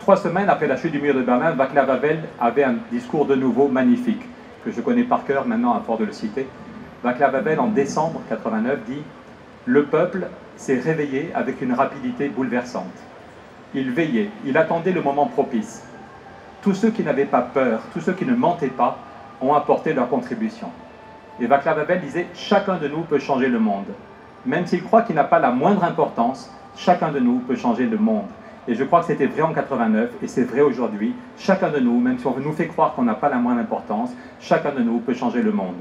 3 semaines après la chute du mur de Berlin, Václav Havel avait un discours de nouveau magnifique, que je connais par cœur maintenant à force de le citer. Václav Havel, en décembre 89, dit « Le peuple s'est réveillé avec une rapidité bouleversante. Il veillait, il attendait le moment propice. Tous ceux qui n'avaient pas peur, tous ceux qui ne mentaient pas, ont apporté leur contribution. » Et Václav Havel disait « Chacun de nous peut changer le monde. Même s'il croit qu'il n'a pas la moindre importance, chacun de nous peut changer le monde. » Et je crois que c'était vrai en 89 et c'est vrai aujourd'hui. Chacun de nous, même si on nous fait croire qu'on n'a pas la moindre importance, chacun de nous peut changer le monde.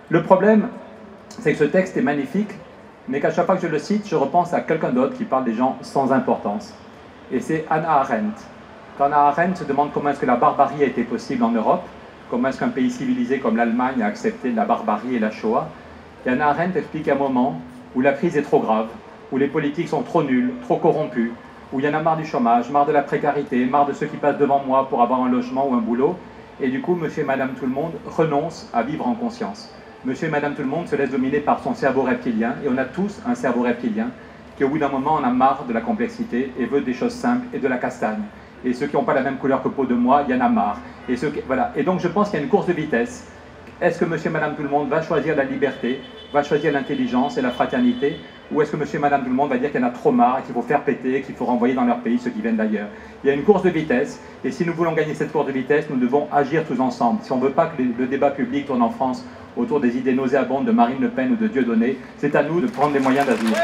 Le problème, c'est que ce texte est magnifique, mais qu'à chaque fois que je le cite, je repense à quelqu'un d'autre qui parle des gens sans importance. Et c'est Hannah Arendt. Quand Hannah Arendt se demande comment est-ce que la barbarie a été possible en Europe, comment est-ce qu'un pays civilisé comme l'Allemagne a accepté la barbarie et la Shoah, et Hannah Arendt explique un moment où la crise est trop grave, où les politiques sont trop nuls, trop corrompus, où il y en a marre du chômage, marre de la précarité, marre de ceux qui passent devant moi pour avoir un logement ou un boulot, et du coup, monsieur et madame tout le monde renoncent à vivre en conscience. Monsieur et madame tout le monde se laissent dominer par son cerveau reptilien, et on a tous un cerveau reptilien, qui au bout d'un moment en a marre de la complexité et veut des choses simples et de la castagne. Et ceux qui n'ont pas la même couleur que peau de moi, il y en a marre. Et, voilà. Et donc je pense qu'il y a une course de vitesse. Est-ce que monsieur et madame tout le monde va choisir la liberté, va choisir l'intelligence et la fraternité, ou est-ce que monsieur et madame tout le monde va dire qu'il y en a trop marre, qu'il faut faire péter, qu'il faut renvoyer dans leur pays ceux qui viennent d'ailleurs? Il y a une course de vitesse, et si nous voulons gagner cette course de vitesse, nous devons agir tous ensemble. Si on ne veut pas que le débat public tourne en France autour des idées nauséabondes de Marine Le Pen ou de Dieudonné, c'est à nous de prendre les moyens d'agir.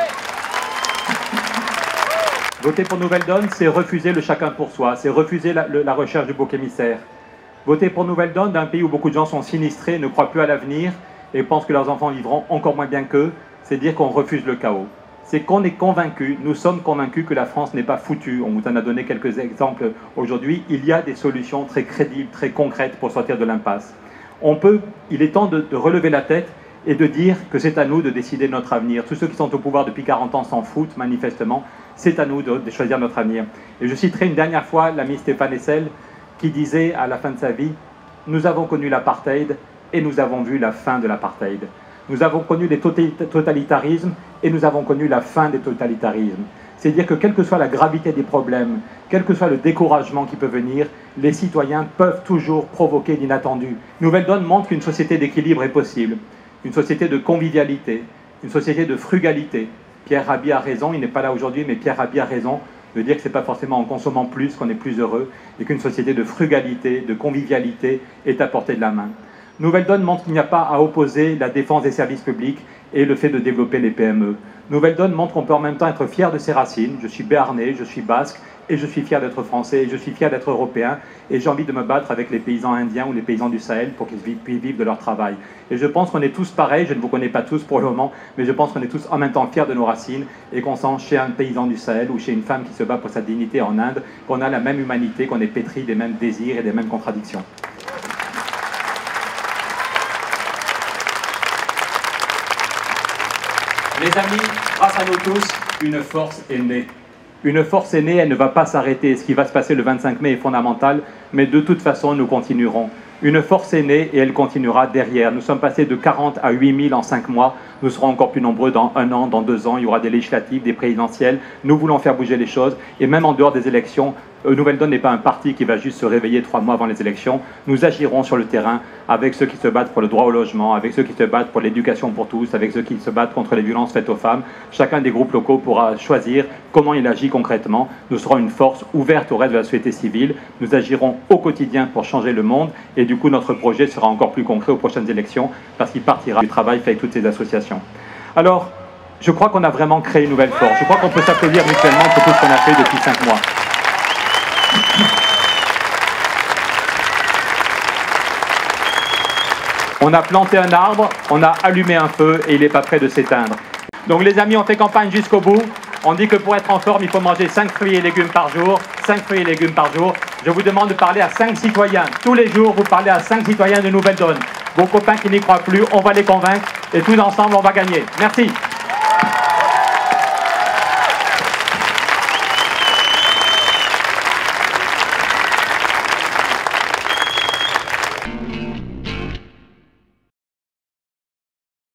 Voter pour Nouvelle Donne, c'est refuser le chacun pour soi, c'est refuser la recherche du bouc émissaire. Voter pour Nouvelle Donne, d'un pays où beaucoup de gens sont sinistrés, ne croient plus à l'avenir et pensent que leurs enfants vivront encore moins bien qu'eux, c'est dire qu'on refuse le chaos. C'est qu'on est convaincus, nous sommes convaincus que la France n'est pas foutue. On vous en a donné quelques exemples aujourd'hui. Il y a des solutions très crédibles, très concrètes pour sortir de l'impasse. Il est temps de relever la tête et de dire que c'est à nous de décider de notre avenir. Tous ceux qui sont au pouvoir depuis 40 ans s'en foutent, manifestement. C'est à nous de choisir notre avenir. Et je citerai une dernière fois l'ami Stéphane Hessel qui disait à la fin de sa vie « Nous avons connu l'apartheid et nous avons vu la fin de l'apartheid. Nous avons connu les totalitarismes et nous avons connu la fin des totalitarismes. » C'est-à-dire que quelle que soit la gravité des problèmes, quel que soit le découragement qui peut venir, les citoyens peuvent toujours provoquer l'inattendu. Nouvelle Donne montre qu'une société d'équilibre est possible, une société de convivialité, une société de frugalité. Pierre Rabhi a raison, il n'est pas là aujourd'hui, mais Pierre Rabhi a raison de dire que ce n'est pas forcément en consommant plus qu'on est plus heureux, et qu'une société de frugalité, de convivialité est à portée de la main. Nouvelle Donne montre qu'il n'y a pas à opposer la défense des services publics et le fait de développer les PME. Nouvelle Donne montre qu'on peut en même temps être fier de ses racines. Je suis béarnais, je suis basque, et je suis fier d'être français, et je suis fier d'être européen, et j'ai envie de me battre avec les paysans indiens ou les paysans du Sahel pour qu'ils puissent vivre de leur travail. Et je pense qu'on est tous pareils, je ne vous connais pas tous pour le moment, mais je pense qu'on est tous en même temps fiers de nos racines, et qu'on sent chez un paysan du Sahel ou chez une femme qui se bat pour sa dignité en Inde, qu'on a la même humanité, qu'on est pétri des mêmes désirs et des mêmes contradictions. Les amis, grâce à nous tous, une force est née. Une force est née, elle ne va pas s'arrêter. Ce qui va se passer le 25 mai est fondamental, mais de toute façon, nous continuerons. Une force est née et elle continuera derrière. Nous sommes passés de 40 à 8000 en 5 mois. Nous serons encore plus nombreux dans 1 an, dans 2 ans. Il y aura des législatives, des présidentielles. Nous voulons faire bouger les choses. Et même en dehors des élections, Nouvelle Donne n'est pas un parti qui va juste se réveiller 3 mois avant les élections. Nous agirons sur le terrain avec ceux qui se battent pour le droit au logement, avec ceux qui se battent pour l'éducation pour tous, avec ceux qui se battent contre les violences faites aux femmes. Chacun des groupes locaux pourra choisir comment il agit concrètement. Nous serons une force ouverte au reste de la société civile. Nous agirons au quotidien pour changer le monde. Et du coup, notre projet sera encore plus concret aux prochaines élections parce qu'il partira du travail fait avec toutes ces associations. Alors, je crois qu'on a vraiment créé une nouvelle force. Je crois qu'on peut s'applaudir mutuellement pour tout ce qu'on a fait depuis 5 mois. On a planté un arbre, on a allumé un feu et il n'est pas prêt de s'éteindre. Donc les amis, on fait campagne jusqu'au bout. On dit que pour être en forme, il faut manger 5 fruits et légumes par jour. 5 fruits et légumes par jour. Je vous demande de parler à 5 citoyens. Tous les jours, vous parlez à 5 citoyens de Nouvelle Donne. Vos copains qui n'y croient plus, on va les convaincre et tous ensemble, on va gagner. Merci.